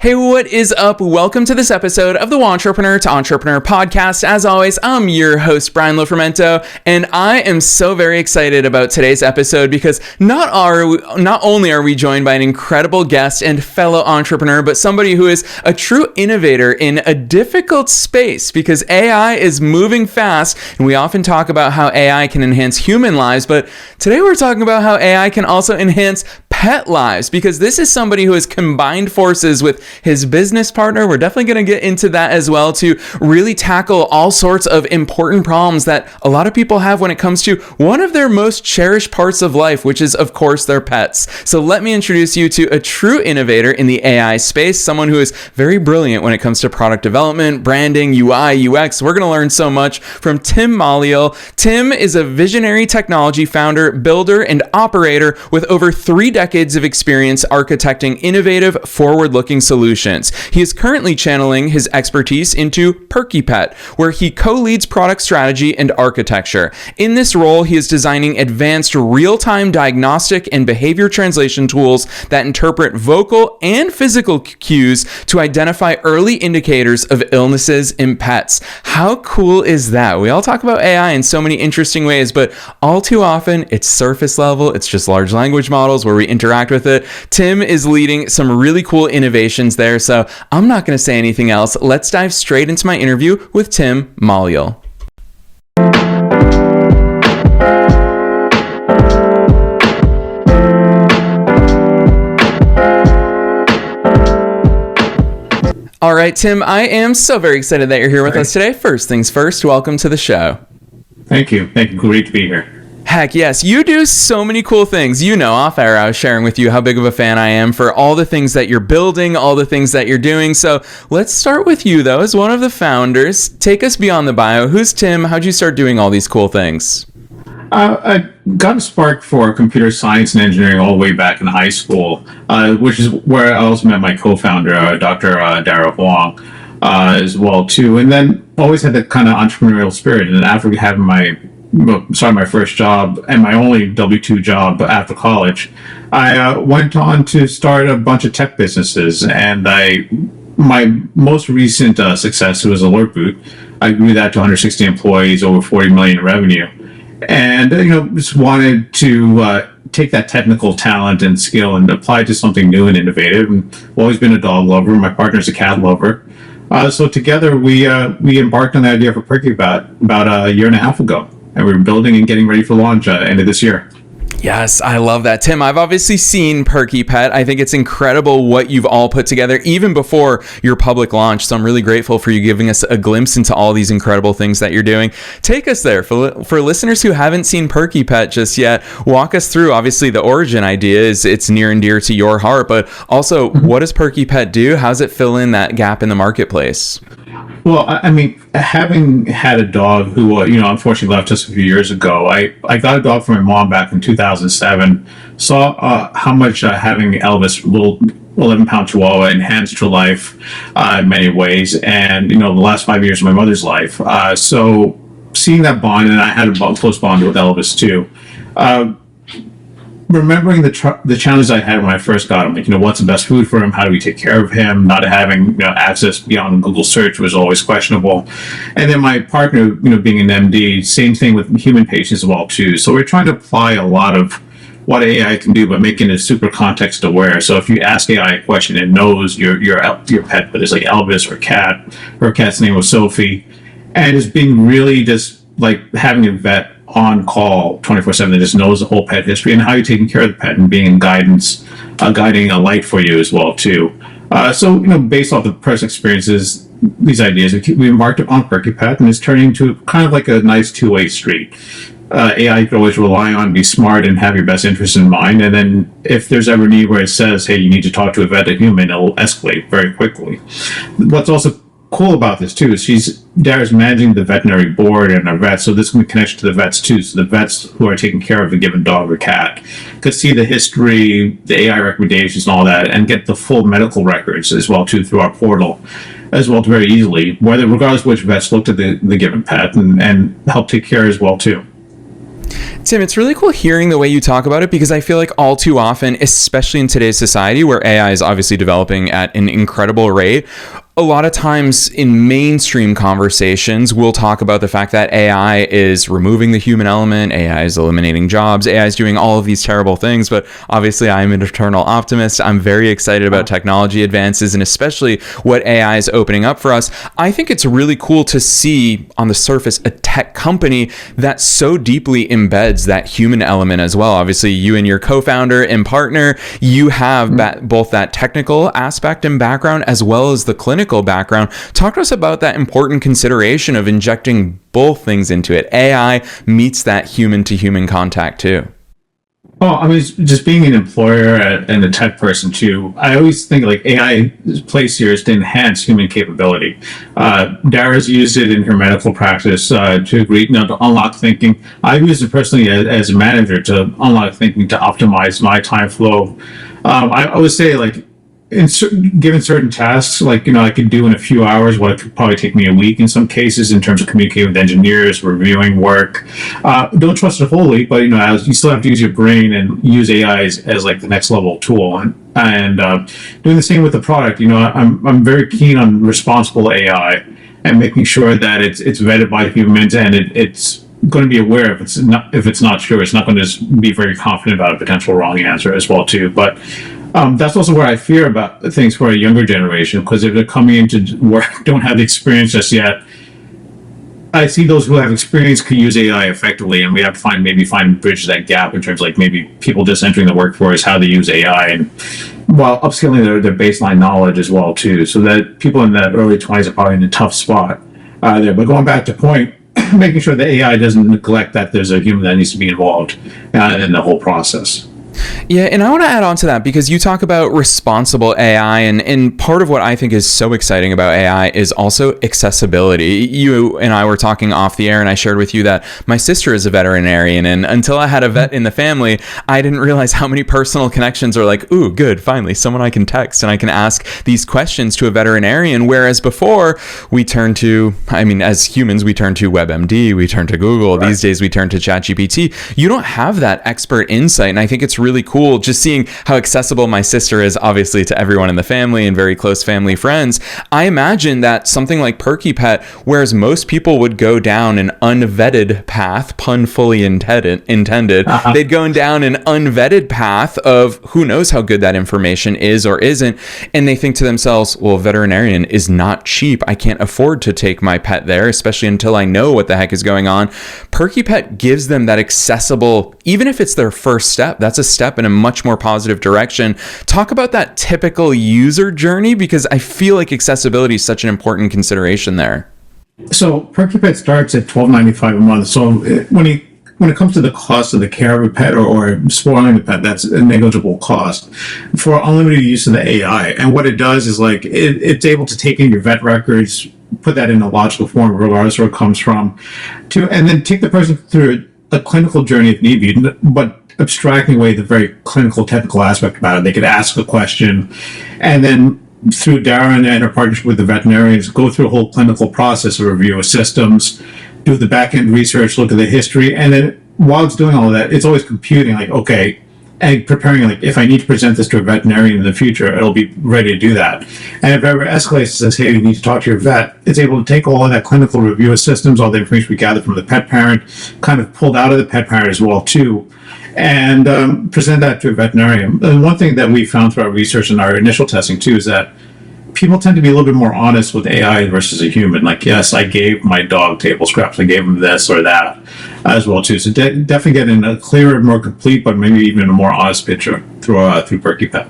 Hey, what is up? Welcome to this episode of the Entrepreneur to Entrepreneur podcast. As always, I'm your host, Brian Lofermento, and I am so very excited about today's episode because not only are we joined by an incredible guest and fellow entrepreneur, but somebody who is a true innovator in a difficult space because AI is moving fast, and we often talk about how AI can enhance human lives, but today we're talking about how AI can also enhance pet lives because this is somebody who has combined forces with his business partner. We're definitely going to get into that as well to really tackle all sorts of important problems that a lot of people have when it comes to one of their most cherished parts of life, which is, of course, their pets. So let me introduce you to a true innovator in the AI space, someone who is very brilliant when it comes to product development, branding, UI, UX. We're going to learn so much from Tim Maliyil. Tim is a visionary technology founder, builder, and operator with over 3 decades of experience architecting innovative, forward-looking solutions. He is currently channeling his expertise into Perkipet, where he co-leads product strategy and architecture. In this role, he is designing advanced real-time diagnostic and behavior translation tools that interpret vocal and physical cues to identify early indicators of illnesses in pets. How cool is that? We all talk about AI in so many interesting ways, but all too often it's surface level. It's just large language models where we interact with it. Tim is leading some really cool innovations there, so I'm not going to say anything else. Let's dive straight into my interview with Tim Maliyil. All right, Tim, I am so very excited that you're here with us today. First things first, welcome to the show. Thank you. Great to be here. Heck yes, you do so many cool things. You know, off air, I was sharing with you how big of a fan I am for all the things that you're building, all the things that you're doing. So let's start with you, though, as one of the founders. Take us beyond the bio. Who's Tim? How'd you start doing all these cool things? I got a spark for computer science and engineering all the way back in high school, which is where I also met my co-founder, Dr. Darryl Huang, as well, too. And then always had that kind of entrepreneurial spirit. And after having my first job and my only W-2 job after college, I went on to start a bunch of tech businesses. And my most recent success was Alert Boot. I grew that to 160 employees, over 40 million in revenue. And, just wanted to take that technical talent and skill and apply it to something new and innovative. And I've always been a dog lover. My partner's a cat lover. So together we embarked on the idea for Perkipet about a year and a half ago. And we're building and getting ready for launch end of this year. Yes, I love that. Tim, I've obviously seen Perkipet. I think it's incredible what you've all put together, even before your public launch. So I'm really grateful for you giving us a glimpse into all these incredible things that you're doing. Take us there. For listeners who haven't seen Perkipet just yet, walk us through. Obviously, the origin idea is it's near and dear to your heart, but also, what does Perkipet do? How does it fill in that gap in the marketplace? Well, I mean, having had a dog who, unfortunately left us a few years ago, I got a dog from my mom back in 2007, saw how much having Elvis, little 11-pound Chihuahua, enhanced her life in many ways, and, the last 5 years of my mother's life. So seeing that bond, and I had a close bond with Elvis too, remembering the challenges I had when I first got him, like, what's the best food for him? How do we take care of him? Not having access beyond Google search was always questionable. And then my partner, being an MD, same thing with human patients as well too. So we're trying to apply a lot of what AI can do, but making it super context aware. So if you ask AI a question, it knows your pet, but it's like Elvis or cat. Her cat's name was Sophie, and it's being really just like having a vet on call 24/7 that just knows the whole pet history and how you're taking care of the pet and being in guidance, guiding a light for you as well too. So based off the personal experiences, these ideas, we embarked on Perkipet, and it's turning into kind of like a nice two-way street. AI you can always rely on, be smart, and have your best interests in mind. And then if there's ever a need where it says, hey, you need to talk to a vet, a human, it'll escalate very quickly. What's also cool about this too is Dara's managing the veterinary board and our vets, so this can be connection to the vets too. So the vets who are taking care of a given dog or cat could see the history, the AI recommendations, and all that, and get the full medical records as well too through our portal, as well very easily, regardless of which vets looked at the given pet and help take care as well too. Tim, it's really cool hearing the way you talk about it, because I feel like all too often, especially in today's society where AI is obviously developing at an incredible rate, a lot of times in mainstream conversations, we'll talk about the fact that AI is removing the human element, AI is eliminating jobs, AI is doing all of these terrible things. But obviously, I'm an eternal optimist. I'm very excited about technology advances, and especially what AI is opening up for us. I think it's really cool to see on the surface a tech company that so deeply embeds that human element as well. Obviously, you and your co-founder and partner, you have both that technical aspect and background as well as the clinical background. Talk to us about that important consideration of injecting both things into it. AI meets that human to human contact too. Well, I mean, just being an employer and a tech person too, I always think like AI's place here is to enhance human capability. Dara's used it in her medical practice to unlock thinking. I've used it personally as a manager to unlock thinking, to optimize my time flow. I would say like, given certain tasks, like, I could do in a few hours what it could probably take me a week in some cases in terms of communicating with engineers, reviewing work. Don't trust it wholly, but you still have to use your brain and use AI as like the next level tool. And doing the same with the product. I'm very keen on responsible AI and making sure that it's vetted by humans, and it's going to be aware if it's not true. It's not going to just be very confident about a potential wrong answer as well too. But that's also where I fear about things for a younger generation, because if they're coming into work, don't have the experience just yet. I see those who have experience can use AI effectively, and we have to find bridge that gap in terms of like maybe people just entering the workforce, how they use AI, and while upskilling their baseline knowledge as well too, so that people in the early 20s are probably in a tough spot there. But going back to point, making sure that AI doesn't neglect that there's a human that needs to be involved in the whole process. Yeah, and I want to add on to that, because you talk about responsible AI, and part of what I think is so exciting about AI is also accessibility. You and I were talking off the air, and I shared with you that my sister is a veterinarian, and until I had a vet in the family, I didn't realize how many personal connections are like, ooh, good, finally, someone I can text, and I can ask these questions to a veterinarian, whereas before, as humans, we turn to WebMD, we turn to Google, right. These days we turn to ChatGPT. You don't have that expert insight, and I think it's really cool just seeing how accessible my sister is, obviously, to everyone in the family and very close family friends. I imagine that something like Perkipet, whereas most people would go down an unvetted path, pun fully intended, they'd go down an unvetted path of who knows how good that information is or isn't, and they think to themselves, well, a veterinarian is not cheap. I can't afford to take my pet there, especially until I know what the heck is going on. Perkipet gives them that accessible, even if it's their first step, that's a step in a much more positive direction. Talk about that typical user journey, because I feel like accessibility is such an important consideration there. So Perkipet starts at $12.95 a month. So when it comes to the cost of the care of a pet or spoiling the pet, that's a negligible cost for unlimited use of the AI. And what it does is like it's able to take in your vet records, put that in a logical form regardless of where it comes from, and then take the person through a clinical journey if need be, but abstracting away the very clinical technical aspect about it. They could ask a question, and then through Darren and our partnership with the veterinarians, go through a whole clinical process of review of systems, do the back end research, look at the history, and then while it's doing all of that, it's always computing like, okay, and preparing like, if I need to present this to a veterinarian in the future, it'll be ready to do that. And if it ever escalates and says, hey, you need to talk to your vet, it's able to take all of that clinical review of systems, all the information we gathered from the pet parent, kind of pulled out of the pet parent as well too, and present that to a veterinarian. And one thing that we found through our research and our initial testing too is that people tend to be a little bit more honest with AI versus a human. Like, yes, I gave my dog table scraps, I gave him this or that as well too. So definitely getting a clearer, more complete, but maybe even a more honest picture through Perkipet.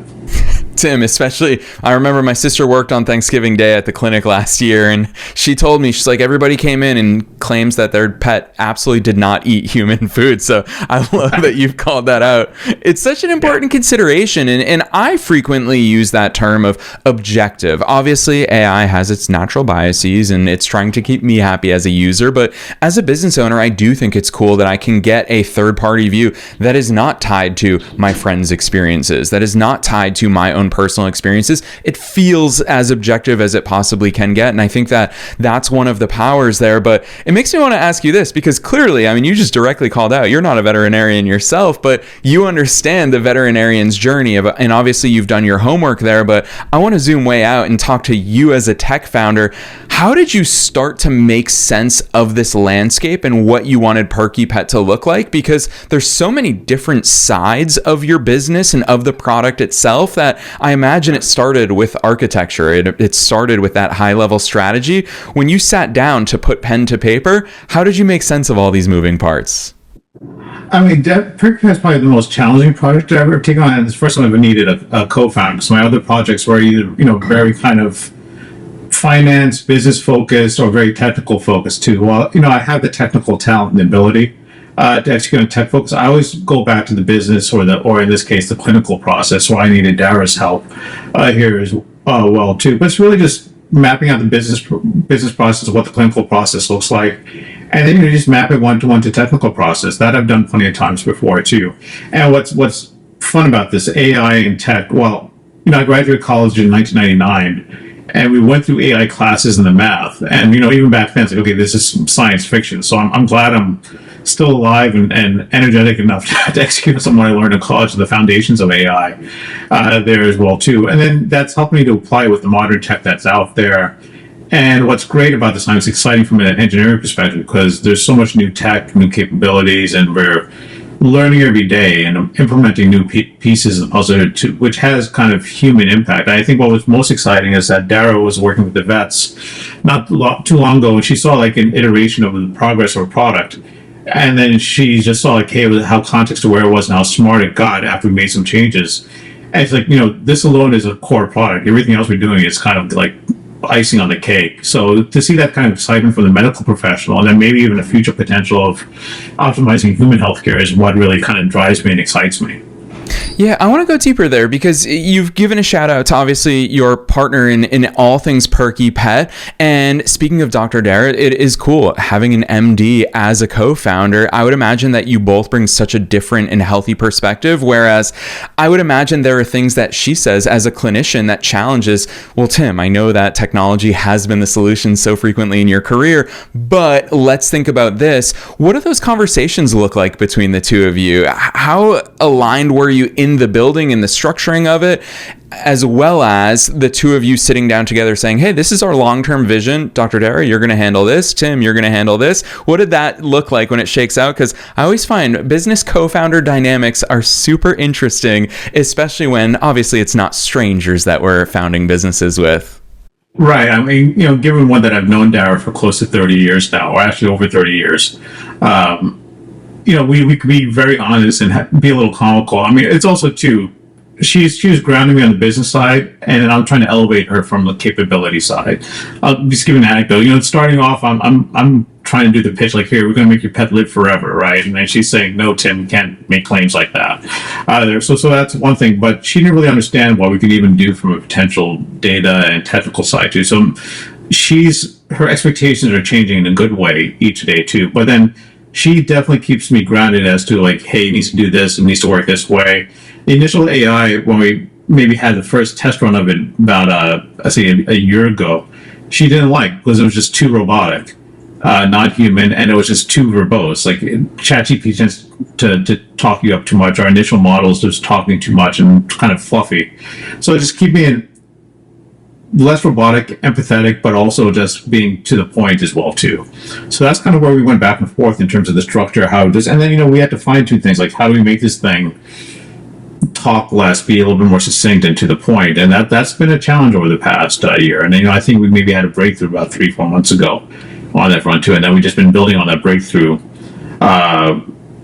Tim, especially, I remember my sister worked on Thanksgiving Day at the clinic last year, and she told me, she's like, everybody came in and claims that their pet absolutely did not eat human food. So I love that you've called that out. It's such an important consideration, and I frequently use that term of objective. Obviously, AI has its natural biases, and it's trying to keep me happy as a user, but as a business owner, I do think it's cool that I can get a third-party view that is not tied to my friends' experiences, that is not tied to my own own personal experiences, it feels as objective as it possibly can get. And I think that that's one of the powers there. But it makes me want to ask you this, because clearly, I mean, you just directly called out, you're not a veterinarian yourself, but you understand the veterinarian's journey and obviously you've done your homework there. But I want to zoom way out and talk to you as a tech founder. How did you start to make sense of this landscape and what you wanted Perkipet to look like? Because there's so many different sides of your business and of the product itself that I imagine it started with architecture. It started with that high level strategy. When you sat down to put pen to paper, how did you make sense of all these moving parts? I mean, Perkipet is probably the most challenging project I've ever taken on. It's the first time I've needed a co-founder. So my other projects were either, very kind of finance, business focused, or very technical focused too. Well, I have the technical talent and ability to execute on tech focus. I always go back to the business or in this case, the clinical process. So I needed Dara's help here as well too. But it's really just mapping out the business process of what the clinical process looks like. And then you just map it one-to-one to technical process. That I've done plenty of times before too. And what's fun about this AI and tech, well, I graduated college in 1999. And we went through AI classes in the math. And, even back then, it's like, okay, this is science fiction. So I'm glad I'm still alive and energetic enough to execute on something I learned in college, the foundations of AI there as well, too. And then that's helped me to apply with the modern tech that's out there. And what's great about this time, it's exciting from an engineering perspective because there's so much new tech, new capabilities, and we're learning every day and implementing new pieces of the puzzle, which has kind of human impact. I think what was most exciting is that Dara was working with the vets not too long ago, and she saw like an iteration of the progress of a product. And then she just saw like, hey, how context aware it was and how smart it got after we made some changes. And it's like, this alone is a core product. Everything else we're doing is kind of like icing on the cake. So to see that kind of excitement from the medical professional and then maybe even a future potential of optimizing human healthcare is what really kind of drives me and excites me. Yeah, I want to go deeper there because you've given a shout out to obviously your partner in all things Perkipet. And speaking of Dr. Dara, it is cool having an MD as a co-founder. I would imagine that you both bring such a different and healthy perspective. Whereas I would imagine there are things that she says as a clinician that challenges, well, Tim, I know that technology has been the solution so frequently in your career, but let's think about this. What do those conversations look like between the two of you? How aligned were you in the building and the structuring of it, as well as the two of you sitting down together saying, hey, this is our long-term vision. Dr. Dara, you're going to handle this. Tim, you're going to handle this. What did that look like when it shakes out? Because I always find business co-founder dynamics are super interesting, especially when obviously it's not strangers that we're founding businesses with. Right. I mean, given one that I've known Dara for close to 30 years now, or actually over 30 years, we could be very honest and be a little comical. I mean, it's also too, she was grounding me on the business side, and I'm trying to elevate her from the capability side. I'll just give an anecdote. Starting off, I'm trying to do the pitch like, here, we're going to make your pet live forever, right? And then she's saying, no, Tim, can't make claims like that either. So that's one thing. But she didn't really understand what we could even do from a potential data and technical side too. So her expectations are changing in a good way each day too. But then she definitely keeps me grounded as to like, hey, it needs to do this, it needs to work this way. The initial AI, when we maybe had the first test run of it about, I say a year ago, she didn't like because it was just too robotic, not human, and it was just too verbose. Like ChatGPT tends to talk you up too much. Our initial models just talking too much and kind of fluffy. So just keep me less robotic, empathetic, but also just being to the point as well too. So that's kind of where we went back and forth in terms of the structure, how it is, and then we had to fine tune things like how do we make this thing talk less, be a little bit more succinct and to the point, and that's been a challenge over the past year. And I think we maybe had a breakthrough about 3-4 months ago on that front too, and then we've just been building on that breakthrough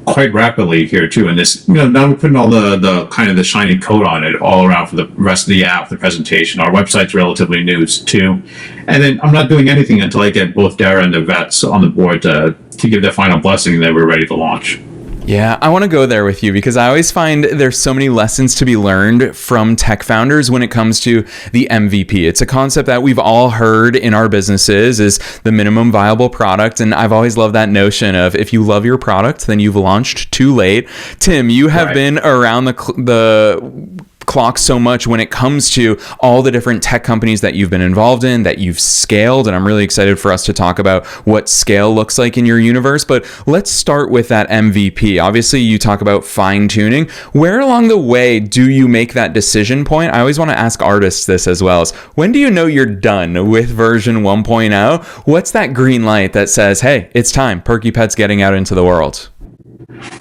quite rapidly here too. And this, now we're putting all the kind of the shiny coat on it all around for the rest of the app, the presentation. Our website's relatively new too. And then I'm not doing anything until I get both Dara and the vets on the board to give their final blessing that we're ready to launch. Yeah, I want to go there with you because I always find there's so many lessons to be learned from tech founders when it comes to the MVP. It's a concept that we've all heard in our businesses is the minimum viable product. And I've always loved that notion of if you love your product, then you've launched too late. Tim, you have been around the clock so much when it comes to all the different tech companies that you've been involved in, that you've scaled. And I'm really excited for us to talk about what scale looks like in your universe. But let's start with that MVP. Obviously, you talk about fine tuning. Where along the way do you make that decision point? I always want to ask artists this as well. Is when do you know you're done with version 1.0? What's that green light that says, hey, it's time, Perkipet's getting out into the world?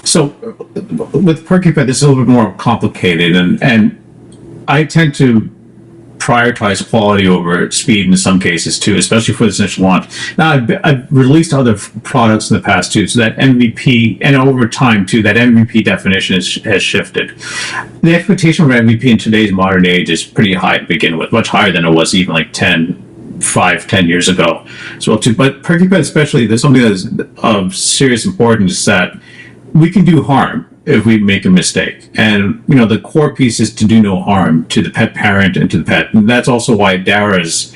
So with Perkipet, this is a little bit more complicated, and I tend to prioritize quality over speed in some cases too, especially for this initial launch. Now, I've released other products in the past too, so that MVP, and over time too, that MVP definition has shifted. The expectation for MVP in today's modern age is pretty high to begin with, much higher than it was even like 10 years ago as well too. But Perkipet especially, there's something that's of serious importance, that we can do harm if we make a mistake. And, the core piece is to do no harm to the pet parent and to the pet. And that's also why Dara's,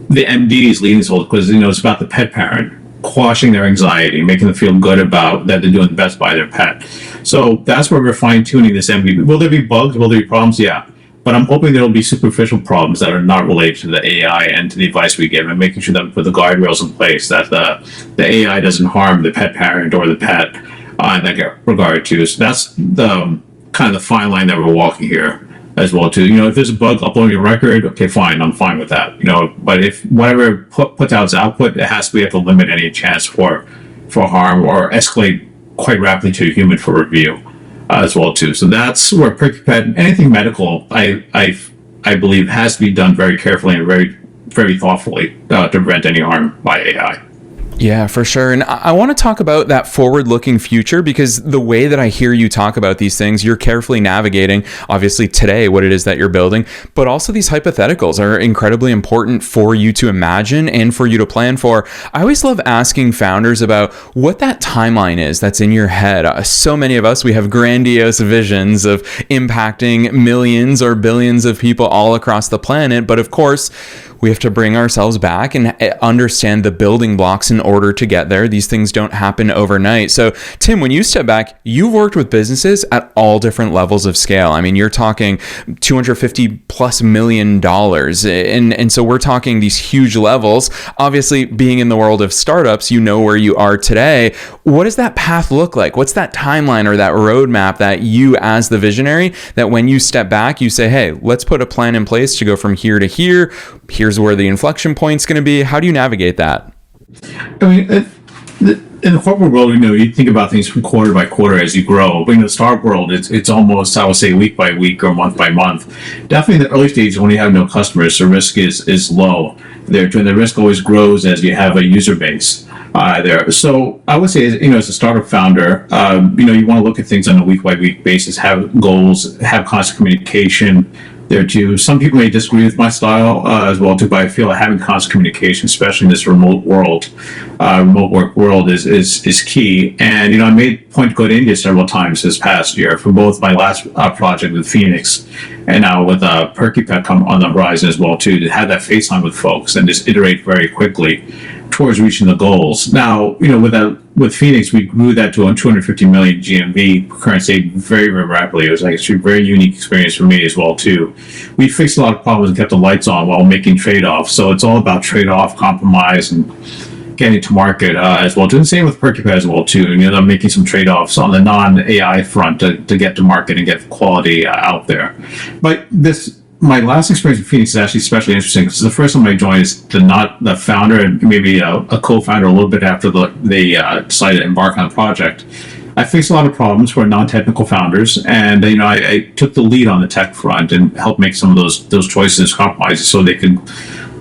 the MD is leading this whole, because, it's about the pet parent, quashing their anxiety, making them feel good about that they're doing the best by their pet. So that's where we're fine tuning this MVP. Will there be bugs? Will there be problems? Yeah. But I'm hoping there'll be superficial problems that are not related to the AI and to the advice we give, and making sure that we put the guardrails in place, that the AI doesn't harm the pet parent or the pet in that regard too. So that's the kind of the fine line that we're walking here as well too. If there's a bug uploading a record, okay, fine, I'm fine with that. But if whatever puts out its output, it has to be able to limit any chance for harm or escalate quite rapidly to a human for review as well too. So that's where Perkipet, anything medical, I believe has to be done very carefully and very, very thoughtfully to prevent any harm by AI. Yeah, for sure. And I want to talk about that forward-looking future, because the way that I hear you talk about these things, you're carefully navigating, obviously today, what it is that you're building, but also these hypotheticals are incredibly important for you to imagine and for you to plan for. I always love asking founders about what that timeline is that's in your head. So many of us, we have grandiose visions of impacting millions or billions of people all across the planet, but of course, we have to bring ourselves back and understand the building blocks in order to get there. These things don't happen overnight. So, Tim, when you step back, you've worked with businesses at all different levels of scale. I mean, you're talking $250+ million. And so we're talking these huge levels. Obviously, being in the world of startups, you know where you are today. What does that path look like? What's that timeline or that roadmap that you, as the visionary, that when you step back, you say, hey, let's put a plan in place to go from here to here. Here's where the inflection point's going to be. How do you navigate that? I mean, in the corporate world, you think about things from quarter by quarter as you grow. But in the startup world, it's almost, I would say, week by week or month by month. Definitely in the early stages, when you have no customers, the risk is low. The risk always grows as you have a user base there. So I would say, as a startup founder, you want to look at things on a week by week basis, have goals, have constant communication there too. Some people may disagree with my style as well too, but I feel like having constant communication, especially in this remote world, remote work world, is key. And I made point to go to India several times this past year for both my last project with Phoenix and now with Perkipet come on the horizon as well too, to have that face time with folks and just iterate very quickly towards reaching the goals. Now, with Phoenix, we grew that to a 250 million GMV current state very, very rapidly. It was actually a very unique experience for me as well too. We fixed a lot of problems and kept the lights on while making trade-offs. So it's all about trade-off, compromise, and getting to market as well too. And same with Perkipet as well too. I'm making some trade-offs on the non-AI front to get to market and get quality out there. But my last experience with Phoenix is actually especially interesting because the first time I joined is the founder and maybe a co-founder a little bit after they decided to embark on the project. I faced a lot of problems for non-technical founders, and I took the lead on the tech front and helped make some of those choices, compromises, so they could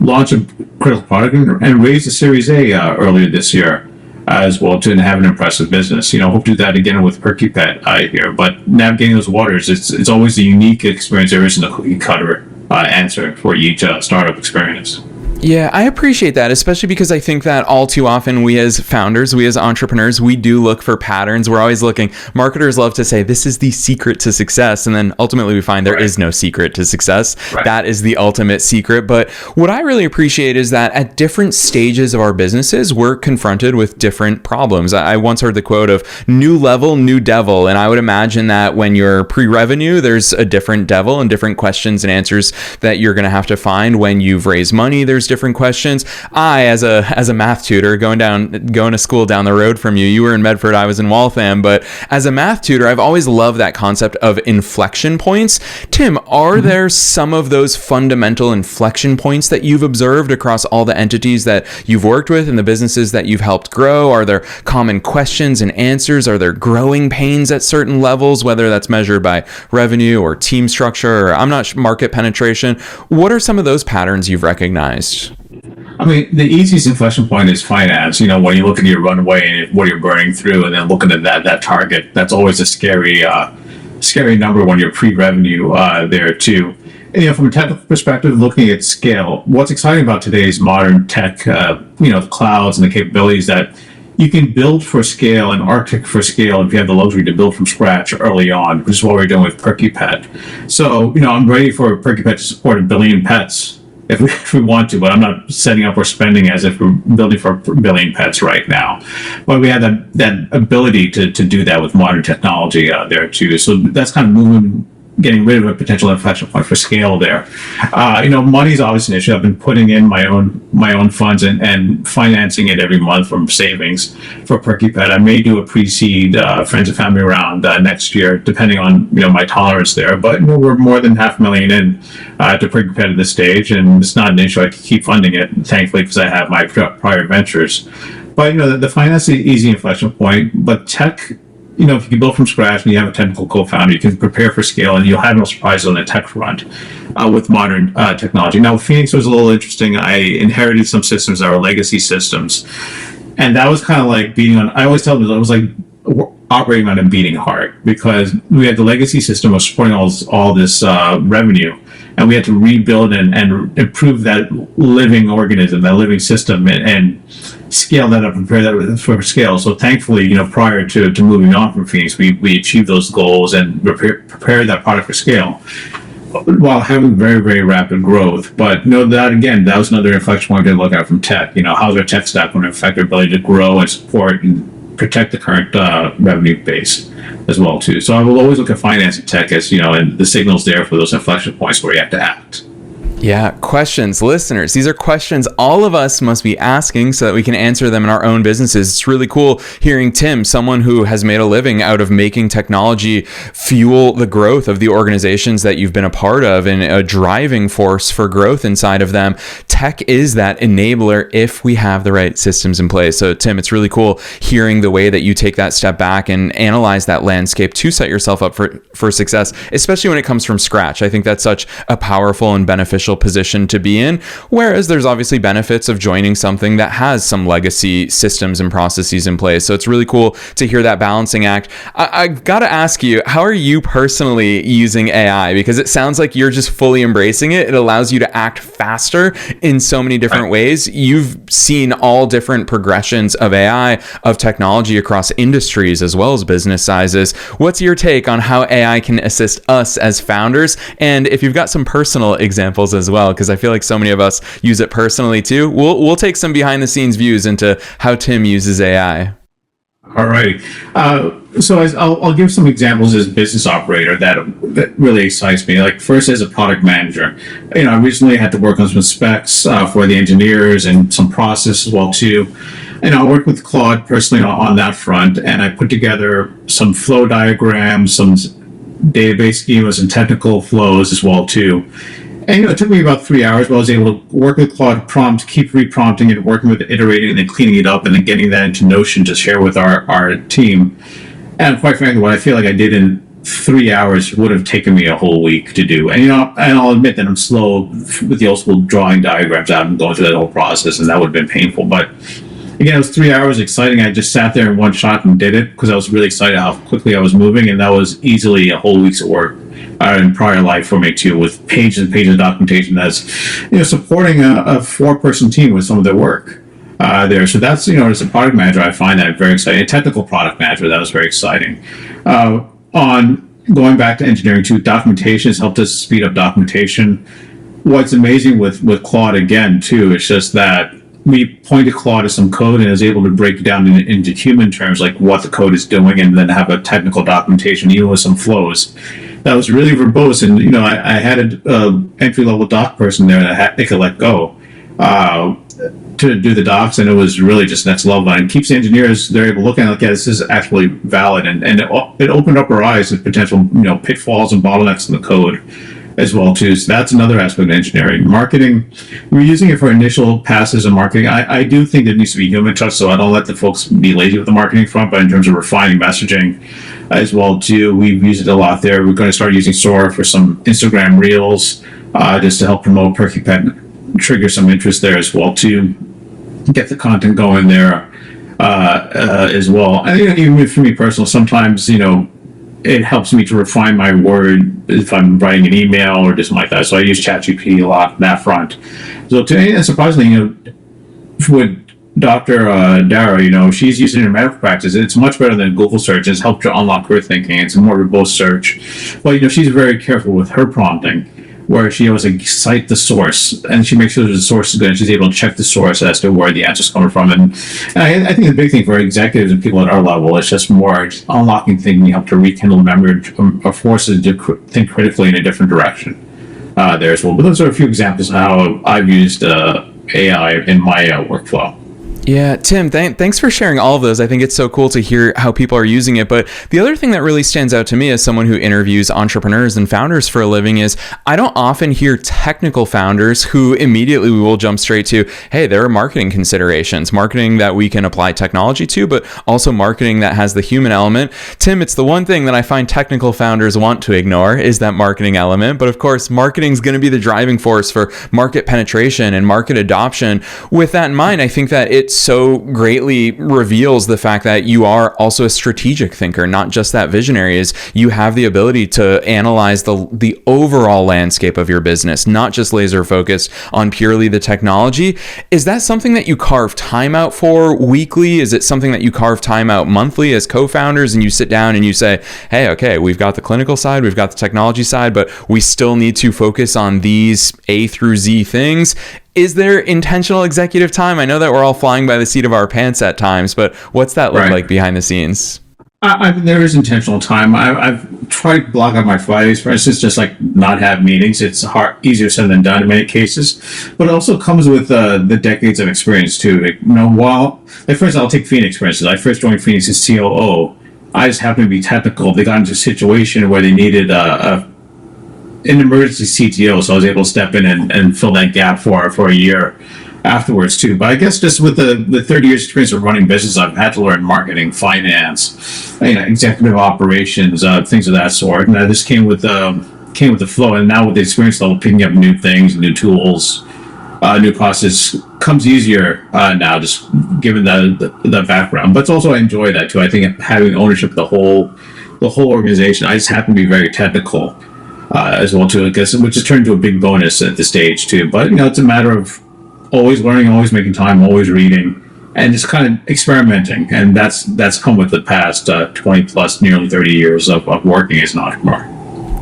launch a critical product and raise the Series A earlier this year as well to have an impressive business. Hope to do that again with Perkipet here. But navigating those waters, it's always a unique experience. There isn't a cookie cutter answer for each startup experience. Yeah, I appreciate that, especially because I think that all too often we as founders, we as entrepreneurs, we do look for patterns. We're always looking. Marketers love to say this is the secret to success. And then ultimately we find there is no secret to success. Right. That is the ultimate secret. But what I really appreciate is that at different stages of our businesses, we're confronted with different problems. I once heard the quote of new level, new devil. And I would imagine that when you're pre-revenue, there's a different devil and different questions and answers that you're going to have to find. When you've raised money, there's different questions. I, as a math tutor, going to school down the road from you, you were in Medford, I was in Waltham, but as a math tutor, I've always loved that concept of inflection points. Tim, are there some of those fundamental inflection points that you've observed across all the entities that you've worked with and the businesses that you've helped grow? Are there common questions and answers? Are there growing pains at certain levels, whether that's measured by revenue or team structure, or market penetration? What are some of those patterns you've recognized? I mean, the easiest inflection point is finance. When you look at your runway and what you're burning through, and then looking at that target, that's always a scary number when you're pre-revenue there too. And, from a technical perspective, looking at scale, what's exciting about today's modern tech, the clouds and the capabilities that you can build for scale and architect for scale if you have the luxury to build from scratch early on, which is what we're doing with PerkyPet. So, I'm ready for PerkyPet to support 1 billion pets if we want to, but I'm not setting up or spending as if we're building for 1 billion pets right now. But we have that ability to do that with modern technology there too. So that's kind of getting rid of a potential inflection point for scale there. Money's obviously an issue. I've been putting in my own funds and financing it every month from savings for Perkipet. I may do a pre-seed friends and family round next year, depending on my tolerance there. But we're more than $500,000 in to Perkipet at this stage, and it's not an issue. I can keep funding it, thankfully, because I have my prior ventures. But the finance is an easy inflection point. But tech, if you can build from scratch and you have a technical co-founder, you can prepare for scale, and you'll have no surprises on the tech front with modern technology. Now, with Phoenix, it was a little interesting. I inherited some systems that were legacy systems, and that was kind of like I always tell them, it was like operating on a beating heart, because we had the legacy system of supporting all this revenue, and we had to rebuild and improve that living organism, that living system, and scale that up and prepare that for scale. So thankfully, prior to moving on from Phoenix, we achieved those goals and prepared that product for scale while having very, very rapid growth. But that was another inflection point to look at from tech. How's our tech stack going to affect our ability to grow and support and protect the current revenue base as well too. So I will always look at finance and tech as, and the signals there for those inflection points where you have to act. Yeah, questions, listeners. These are questions all of us must be asking so that we can answer them in our own businesses. It's really cool hearing Tim, someone who has made a living out of making technology fuel the growth of the organizations that you've been a part of and a driving force for growth inside of them. Tech is that enabler if we have the right systems in place. So Tim, it's really cool hearing the way that you take that step back and analyze that landscape to set yourself up for success, especially when it comes from scratch. I think that's such a powerful and beneficial position to be in, whereas there's obviously benefits of joining something that has some legacy systems and processes in place. So it's really cool to hear that balancing act. I've got to ask you, how are you personally using AI? Because it sounds like you're just fully embracing it. It allows you to act faster in so many different ways. You've seen all different progressions of AI, of technology across industries as well as business sizes. What's your take on how AI can assist us as founders? And if you've got some personal examples as well, because I feel like so many of us use it personally too. We'll take some behind the scenes views into how Tim uses AI. All right. So I'll give some examples as a business operator that really excites me. Like first, as a product manager, I recently had to work on some specs for the engineers and some process as well too. And I worked with Claude personally on that front, and I put together some flow diagrams, some database schemas, and technical flows as well too. And it took me about 3 hours, but I was able to work with Claude prompt, keep reprompting it, working with it, iterating, and then cleaning it up, and then getting that into Notion to share with our team. And quite frankly, what I feel like I did in 3 hours would have taken me a whole week to do. And and I'll admit that I'm slow with the old school drawing diagrams out and going through that whole process, and that would have been painful. But again, it was 3 hours exciting. I just sat there in one shot and did it because I was really excited how quickly I was moving, and that was easily a whole week's work in prior life for me too, with pages and pages of documentation that's, supporting a 4-person team with some of their work. There. So that's, as a product manager, I find that very exciting. A technical product manager, that was very exciting. On going back to engineering too, documentation has helped us speed up documentation. What's amazing with Claude again too, is just that we pointed Claude to some code and is able to break it down into human terms, like what the code is doing, and then have a technical documentation, even with some flows. That was really verbose, and I had a entry level doc person there that they could let go. To do the docs, and it was really just next level, and keeps the engineers, they're able to look at it like, yeah, this is actually valid, and it opened up our eyes to potential pitfalls and bottlenecks in the code as well too. So that's another aspect of engineering. Marketing, we're using it for initial passes of marketing. I do think there needs to be human touch, so I don't let the folks be lazy with the marketing front, but in terms of refining messaging as well too, we've used it a lot there. We're going to start using Sora for some Instagram reels, just to help promote Perkipet, trigger some interest there as well too, get the content going there as well. I think even for me personally, sometimes it helps me to refine my word if I'm writing an email or just like that. So I use ChatGPT a lot on that front. So today, and surprisingly, with Dr. Dara, she's using it in her medical practice. It's much better than Google search. It's helped her unlock her thinking. It's a more verbose search. But she's very careful with her prompting, where she always cite the source, and she makes sure the source is good, and she's able to check the source as to where the answer's coming from. And I think the big thing for executives and people at our level is just more unlocking thinking, help to rekindle memory, or forces to think critically in a different direction there as well. But those are a few examples of how I've used AI in my workflow. Yeah, Tim, thanks for sharing all of those. I think it's so cool to hear how people are using it. But the other thing that really stands out to me as someone who interviews entrepreneurs and founders for a living is I don't often hear technical founders who immediately will jump straight to, hey, there are marketing considerations, marketing that we can apply technology to, but also marketing that has the human element. Tim, it's the one thing that I find technical founders want to ignore is that marketing element. But of course, marketing is going to be the driving force for market penetration and market adoption. With that in mind, I think that it so greatly reveals the fact that you are also a strategic thinker, not just that visionary. Is you have the ability to analyze the overall landscape of your business, not just laser focused on purely the technology. Is that something that you carve time out for weekly? Is it something that you carve time out monthly as co-founders, and you sit down and you say, hey, okay, we've got the clinical side, we've got the technology side, but we still need to focus on these A through Z things? Is there intentional executive time? I know that we're all flying by the seat of our pants at times, but what's that look like behind the scenes? There is intentional time. I've tried to block out my Fridays, for instance, just like not have meetings. It's easier said than done in many cases, but it also comes with the decades of experience too. For instance, I'll take Phoenix for instance. I first joined Phoenix as COO. I just happened to be technical. They got into a situation where they needed an emergency CTO, so I was able to step in and fill that gap for a year afterwards too. But I guess just with the 30 years experience of running business, I've had to learn marketing, finance, executive operations, things of that sort. And this came with the flow. And now with the experience level, picking up new things, new tools, new process comes easier now, just given the background. But it's also I enjoy that too. I think having ownership of the whole organization. I just happen to be very technical. As well too, I guess, which has turned into a big bonus at this stage too. But it's a matter of always learning, always making time, always reading, and just kind of experimenting. And that's come with the past 20 plus, nearly 30 years of working as an entrepreneur.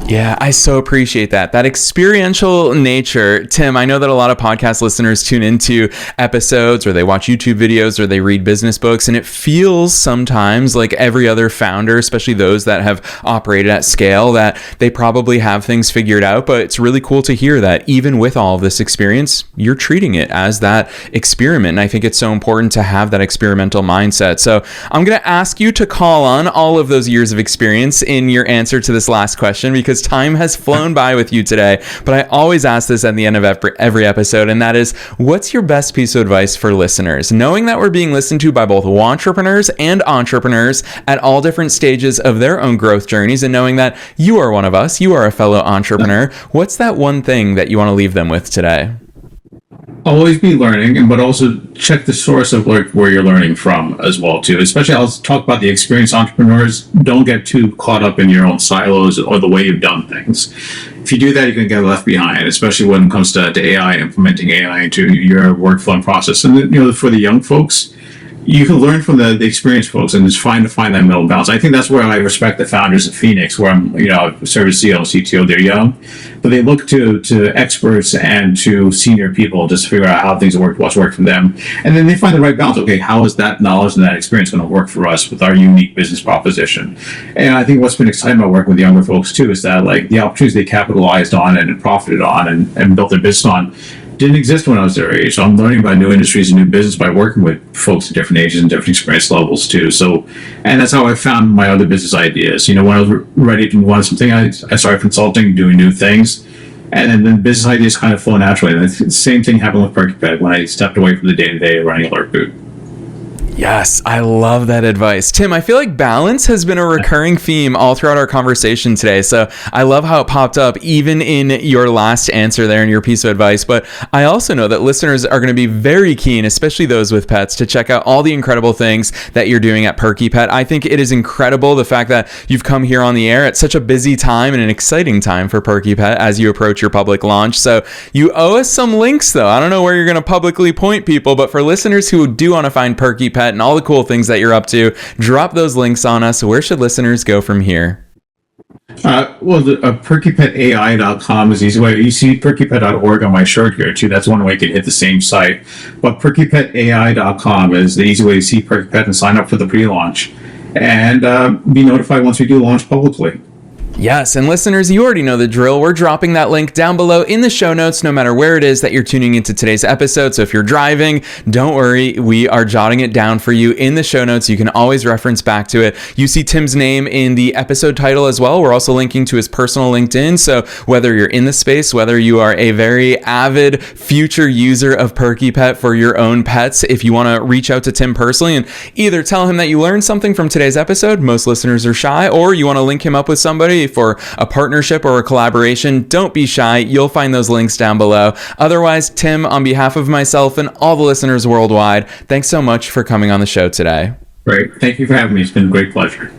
Yeah, I so appreciate that experiential nature. Tim, I know that a lot of podcast listeners tune into episodes or they watch YouTube videos or they read business books, and it feels sometimes like every other founder, especially those that have operated at scale, that they probably have things figured out. But it's really cool to hear that even with all of this experience, you're treating it as that experiment. And I think it's so important to have that experimental mindset. So I'm going to ask you to call on all of those years of experience in your answer to this last question, because time has flown by with you today. But I always ask this at the end of every episode, and that is, what's your best piece of advice for listeners? Knowing that we're being listened to by both entrepreneurs and entrepreneurs at all different stages of their own growth journeys, and knowing that you are one of us, you are a fellow entrepreneur, what's that one thing that you want to leave them with today? always be learning, but also check the source of like where you're learning from as well too. Especially, I'll talk about the experienced entrepreneurs. Don't get too caught up in your own silos or the way you've done things. If you do that, you're going to get left behind, especially when it comes to AI, implementing AI into your workflow and process. And for the young folks, you can learn from the experienced folks, and it's fine to find that middle balance. I think that's where I respect the founders of Phoenix, where I'm, service CEO, CTO. They're young, but they look to experts and to senior people just to figure out how things work, what's worked for them, and then they find the right balance. Okay, how is that knowledge and that experience going to work for us with our unique business proposition? And I think what's been exciting about working with younger folks too is that like the opportunities they capitalized on and profited on and built their business on didn't exist when I was their age. So I'm learning about new industries and new business by working with folks at different ages and different experience levels too. So, and that's how I found my other business ideas. When I was ready to want something, I started consulting, doing new things, and then business ideas kind of flow naturally. And the same thing happened with Perkipet when I stepped away from the day-to-day running Alert Boot. Yes, I love that advice. Tim, I feel like balance has been a recurring theme all throughout our conversation today. So I love how it popped up even in your last answer there in your piece of advice. But I also know that listeners are going to be very keen, especially those with pets, to check out all the incredible things that you're doing at PerkyPet. I think it is incredible the fact that you've come here on the air at such a busy time and an exciting time for PerkyPet as you approach your public launch. So you owe us some links, though. I don't know where you're going to publicly point people, but for listeners who do want to find PerkyPet and all the cool things that you're up to, drop those links on us. Where should listeners go from here? PerkyPetAI.com is the easy way. You see PerkyPet.org on my shirt here too. That's one way you can hit the same site. But PerkyPetAI.com is the easy way to see Perkipet and sign up for the pre-launch and be notified once we do launch publicly. Yes, and listeners, you already know the drill. We're dropping that link down below in the show notes, no matter where it is that you're tuning into today's episode. So if you're driving, don't worry, we are jotting it down for you in the show notes. You can always reference back to it. You see Tim's name in the episode title as well. We're also linking to his personal LinkedIn. So whether you're in the space, whether you are a very avid future user of PerkyPet for your own pets, if you want to reach out to Tim personally and either tell him that you learned something from today's episode, most listeners are shy, or you want to link him up with somebody for a partnership or a collaboration, don't be shy. You'll find those links down below. Otherwise, Tim, on behalf of myself and all the listeners worldwide, thanks so much for coming on the show today. Great. Thank you for having me. It's been a great pleasure.